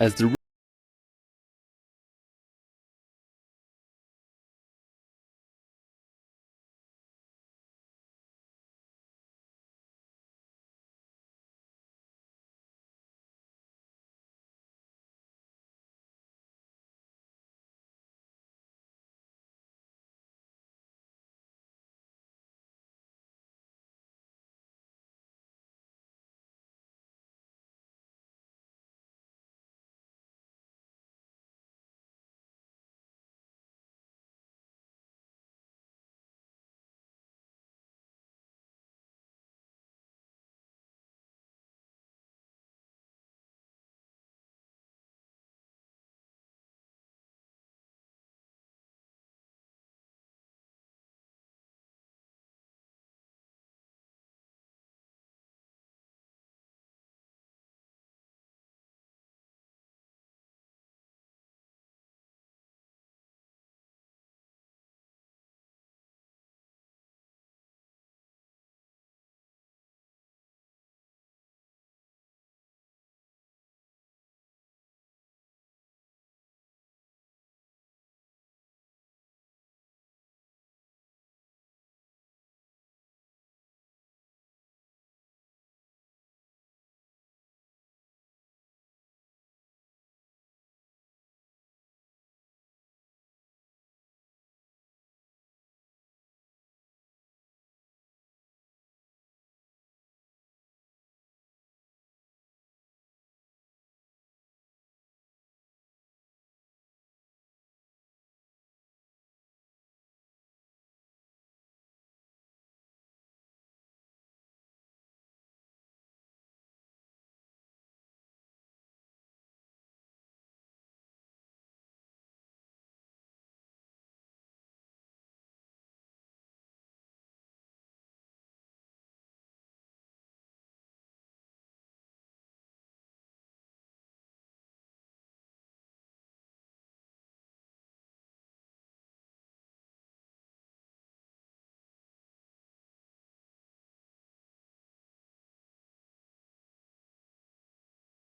as the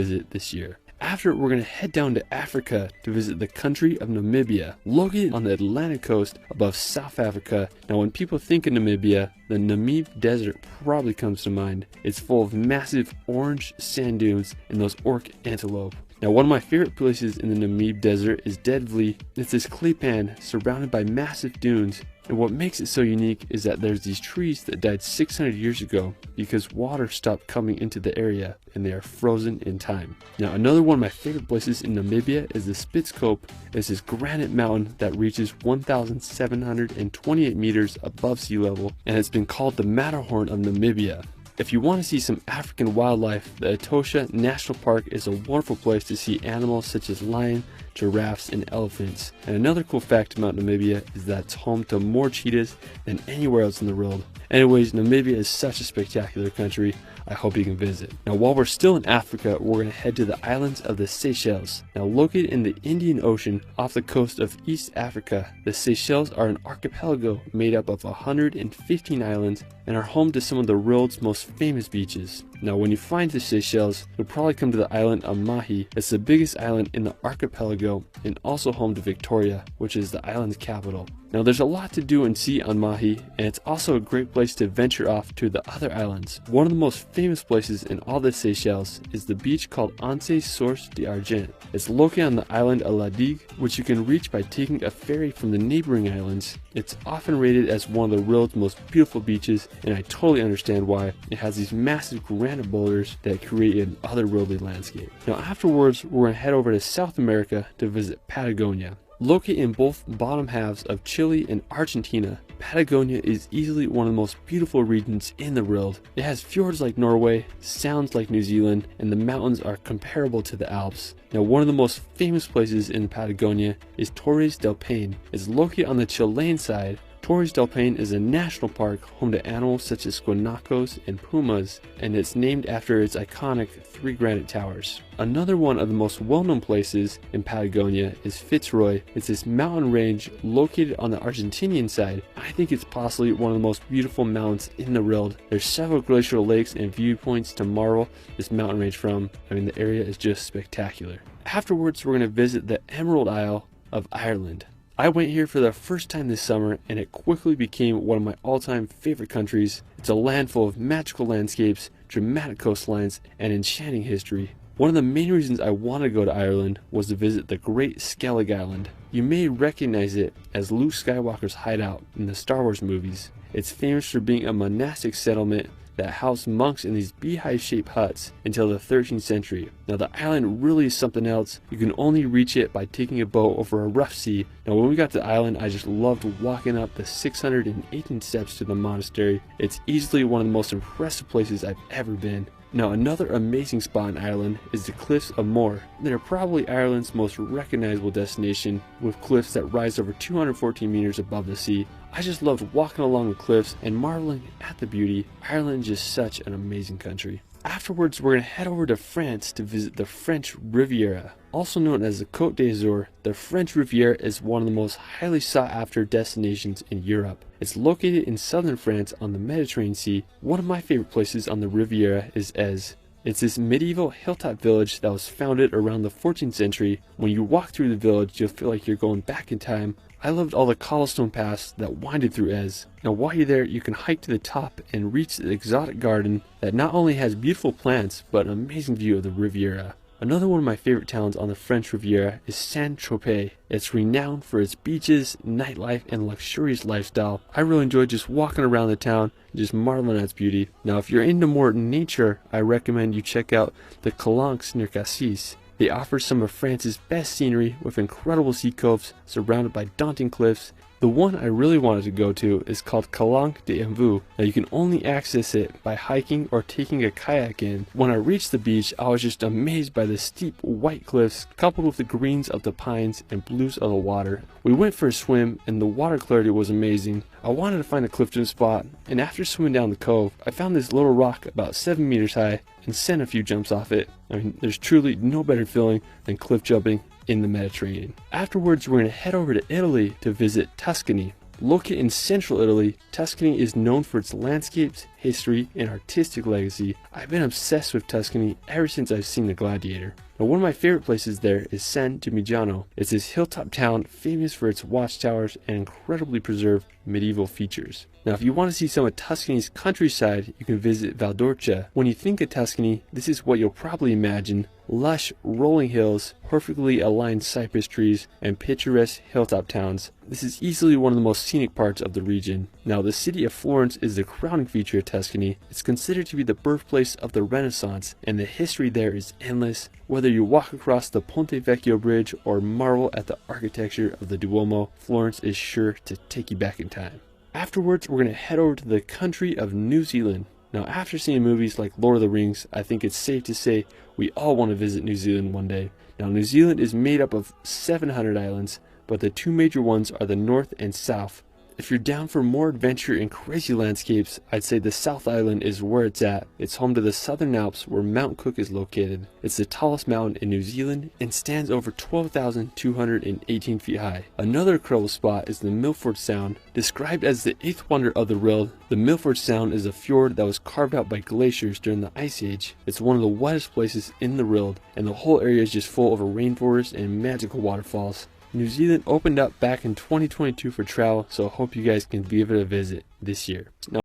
visit this year. After, we're going to head down to Africa to visit the country of Namibia, located on the Atlantic coast above South Africa. Now, when people think of Namibia, the Namib Desert probably comes to mind. It's full of massive orange sand dunes and those orc antelope. Now, one of my favorite places in the Namib Desert is Deadvlei. It's this clay pan surrounded by massive dunes. And what makes it so unique is that there's these trees that died 600 years ago because water stopped coming into the area and they are frozen in time. Now, another one of my favorite places in Namibia is the Spitzkope. It's this granite mountain that reaches 1,728 meters above sea level, and it's been called the Matterhorn of Namibia. If you want to see some African wildlife, the Etosha National Park is a wonderful place to see animals such as lion, giraffes, and elephants. And another cool fact about Namibia is that it's home to more cheetahs than anywhere else in the world. Anyways, Namibia is such a spectacular country. I hope you can visit. Now, while we're still in Africa, we're going to head to the islands of the Seychelles. Now, located in the Indian Ocean off the coast of East Africa, the Seychelles are an archipelago made up of 115 islands and are home to some of the world's most famous beaches. Now, when you find the Seychelles, you'll probably come to the island of Mahi. It's the biggest island in the archipelago and also home to Victoria, which is the island's capital. Now, there's a lot to do and see on Mahi, and it's also a great place to venture off to the other islands. One of the most famous places in all the Seychelles is the beach called Anse Source d'Argent. It's located on the island of La Digue, which you can reach by taking a ferry from the neighboring islands. It's often rated as one of the world's most beautiful beaches, and I totally understand why. It has these massive granite boulders that create an otherworldly landscape. Now, afterwards, we're going to head over to South America to visit Patagonia. Located in both bottom halves of Chile and Argentina, Patagonia is easily one of the most beautiful regions in the world. It has fjords like Norway, sounds like New Zealand, and the mountains are comparable to the Alps. Now, one of the most famous places in Patagonia is Torres del Paine. It's located on the Chilean side, Torres del Paine is a national park home to animals such as guanacos and pumas, and it's named after its iconic 3 granite towers. Another one of the most well-known places in Patagonia is Fitzroy. It's this mountain range located on the Argentinian side. I think it's possibly one of the most beautiful mountains in the world. There's several glacial lakes and viewpoints to marvel this mountain range from. I mean, the area is just spectacular. Afterwards, we're going to visit the Emerald Isle of Ireland. I went here for the first time this summer, and it quickly became one of my all-time favorite countries. It's a land full of magical landscapes, dramatic coastlines, and enchanting history. One of the main reasons I wanted to go to Ireland was to visit the Great Skellig Island. You may recognize it as Luke Skywalker's hideout in the Star Wars movies. It's famous for being a monastic settlement that housed monks in these beehive-shaped huts until the 13th century. Now the island really is something else. You can only reach it by taking a boat over a rough sea. Now when we got to the island, I just loved walking up the 618 steps to the monastery. It's easily one of the most impressive places I've ever been. Now another amazing spot in Ireland is the Cliffs of Moher. They're probably Ireland's most recognizable destination, with cliffs that rise over 214 meters above the sea. I just loved walking along the cliffs and marveling at the beauty. Ireland is just such an amazing country. Afterwards, we're going to head over to France to visit the French Riviera. Also known as the Côte d'Azur, the French Riviera is one of the most highly sought after destinations in Europe. It's located in southern France on the Mediterranean Sea. One of my favorite places on the Riviera is Èze. It's this medieval hilltop village that was founded around the 14th century. When you walk through the village, you'll feel like you're going back in time. I loved all the cobblestone paths that winded through Èze. Now while you're there, you can hike to the top and reach the exotic garden that not only has beautiful plants, but an amazing view of the Riviera. Another one of my favorite towns on the French Riviera is Saint-Tropez. It's renowned for its beaches, nightlife, and luxurious lifestyle. I really enjoy just walking around the town and just marveling at its beauty. Now if you're into more nature, I recommend you check out the Calanques near Cassis. They offer some of France's best scenery with incredible sea coves surrounded by daunting cliffs. The one I really wanted to go to is called Calanques d'Envaux. Now you can only access it by hiking or taking a kayak in. When I reached the beach, I was just amazed by the steep white cliffs coupled with the greens of the pines and blues of the water. We went for a swim and the water clarity was amazing. I wanted to find a clifton spot, and after swimming down the cove, I found this little rock about 7 meters high and sent a few jumps off it. I mean, there's truly no better feeling than cliff jumping in the Mediterranean. Afterwards, we're going to head over to Italy to visit Tuscany. Located in central Italy, Tuscany is known for its landscapes, history, and artistic legacy. I've been obsessed with Tuscany ever since I've seen The Gladiator. Now one of my favorite places there is San Gimignano. It's this hilltop town famous for its watchtowers and incredibly preserved medieval features. Now if you want to see some of Tuscany's countryside, you can visit Valdorcia. When you think of Tuscany, this is what you'll probably imagine: lush rolling hills, perfectly aligned cypress trees, and picturesque hilltop towns. This is easily one of the most scenic parts of the region. Now the city of Florence is the crowning feature of Tuscany. It's considered to be the birthplace of the Renaissance, and the history there is endless. Whether you walk across the Ponte Vecchio bridge or marvel at the architecture of the Duomo, Florence is sure to take you back in time. Afterwards, we're going to head over to the country of New Zealand. Now after seeing movies like Lord of the Rings, I think it's safe to say we all want to visit New Zealand one day. Now New Zealand is made up of 700 islands, but the two major ones are the North and South. If you're down for more adventure and crazy landscapes, I'd say the South Island is where it's at. It's home to the Southern Alps, where Mount Cook is located. It's the tallest mountain in New Zealand and stands over 12,218 feet high. Another incredible spot is the Milford Sound. Described as the 8th wonder of the world, the Milford Sound is a fjord that was carved out by glaciers during the Ice Age. It's one of the wettest places in the world, and the whole area is just full of a rainforest and magical waterfalls. New Zealand opened up back in 2022 for travel, so I hope you guys can give it a visit this year. Now